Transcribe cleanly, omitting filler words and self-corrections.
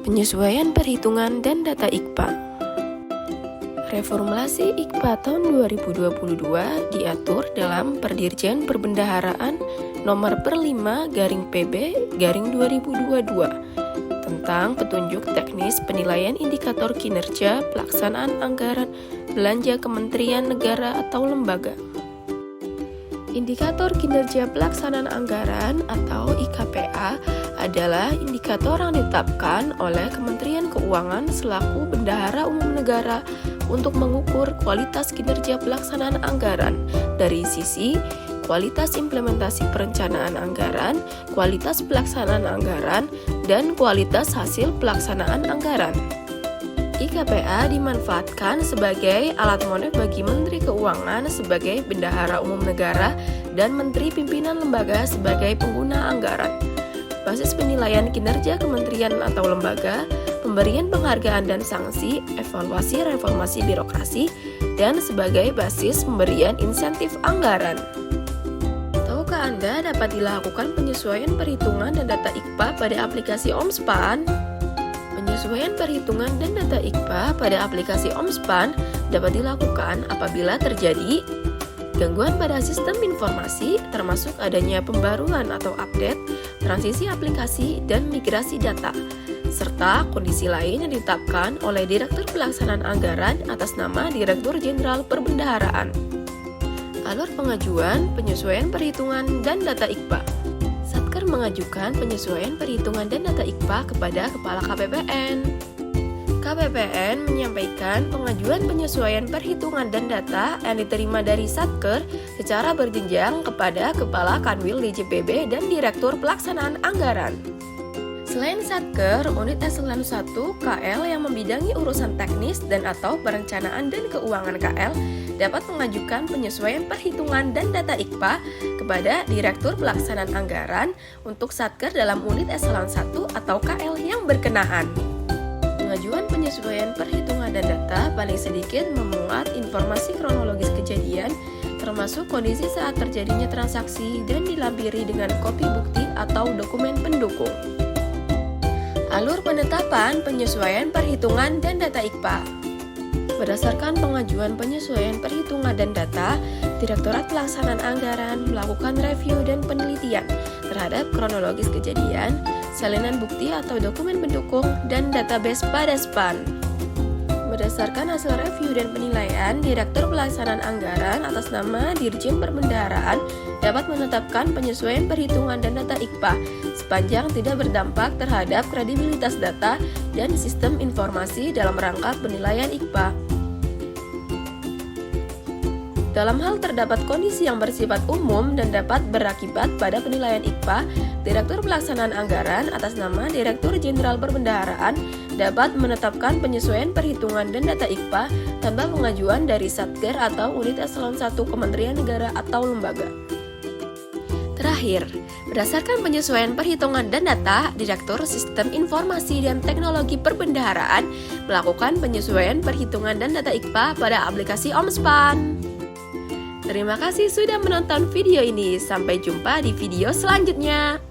Penyesuaian perhitungan dan data IKPA. Reformulasi IKPA tahun 2022 diatur dalam Perdirjen Perbendaharaan Nomor Per 5/PB/2022 tentang petunjuk teknis penilaian indikator kinerja pelaksanaan anggaran belanja Kementerian Negara atau lembaga. Indikator kinerja pelaksanaan anggaran atau IKPA adalah indikator yang ditetapkan oleh Kementerian Keuangan selaku Bendahara Umum Negara untuk mengukur kualitas kinerja pelaksanaan anggaran dari sisi kualitas implementasi perencanaan anggaran, kualitas pelaksanaan anggaran, dan kualitas hasil pelaksanaan anggaran. IKPA dimanfaatkan sebagai alat monitor bagi Menteri Keuangan sebagai Bendahara Umum Negara dan Menteri Pimpinan Lembaga sebagai pengguna anggaran. Basis penilaian kinerja kementerian atau lembaga, pemberian penghargaan dan sanksi, evaluasi reformasi birokrasi, dan sebagai basis pemberian insentif anggaran. Tahukah Anda dapat dilakukan penyesuaian perhitungan dan data IKPA pada aplikasi OMSPAN? Penyesuaian perhitungan dan data IKPA pada aplikasi OMSPAN dapat dilakukan apabila terjadi gangguan pada sistem informasi termasuk adanya pembaruan atau update, transisi aplikasi, dan migrasi data, serta kondisi lain yang ditetapkan oleh Direktur Pelaksanaan Anggaran atas nama Direktur Jenderal Perbendaharaan. Alur pengajuan, penyesuaian perhitungan, dan data IKPA. Satker mengajukan penyesuaian perhitungan dan data IKPA kepada Kepala KPPN. KPPN menyampaikan pengajuan penyesuaian perhitungan dan data yang diterima dari Satker secara berjenjang kepada Kepala Kanwil DJPB dan Direktur Pelaksanaan Anggaran. Selain Satker, unit eselon 1 KL yang membidangi urusan teknis dan atau perencanaan dan keuangan KL dapat mengajukan penyesuaian perhitungan dan data IKPA kepada Direktur Pelaksanaan Anggaran untuk Satker dalam unit eselon 1 atau KL yang berkenaan. Pengajuan penyesuaian perhitungan dan data paling sedikit memuat informasi kronologis kejadian, termasuk kondisi saat terjadinya transaksi dan dilampiri dengan kopi bukti atau dokumen pendukung. Alur penetapan penyesuaian perhitungan dan data IKPA. Berdasarkan pengajuan penyesuaian perhitungan dan data, Direktorat Pelaksanaan Anggaran melakukan review dan penelitian terhadap kronologis kejadian, salinan bukti atau dokumen pendukung, dan database pada SPAN. Berdasarkan hasil review dan penilaian, Direktur Pelaksanaan Anggaran atas nama Dirjen Perbendaharaan dapat menetapkan penyesuaian perhitungan dan data IKPA sepanjang tidak berdampak terhadap kredibilitas data dan sistem informasi dalam rangka penilaian IKPA. Dalam hal terdapat kondisi yang bersifat umum dan dapat berakibat pada penilaian IKPA, Direktur Pelaksanaan Anggaran atas nama Direktur Jenderal Perbendaharaan dapat menetapkan penyesuaian perhitungan dan data IKPA tanpa pengajuan dari Satker atau unit eselon 1 Kementerian Negara atau lembaga. Terakhir, berdasarkan penyesuaian perhitungan dan data, Direktur Sistem Informasi dan Teknologi Perbendaharaan melakukan penyesuaian perhitungan dan data IKPA pada aplikasi OMSPAN. Terima kasih sudah menonton video ini. Sampai jumpa di video selanjutnya.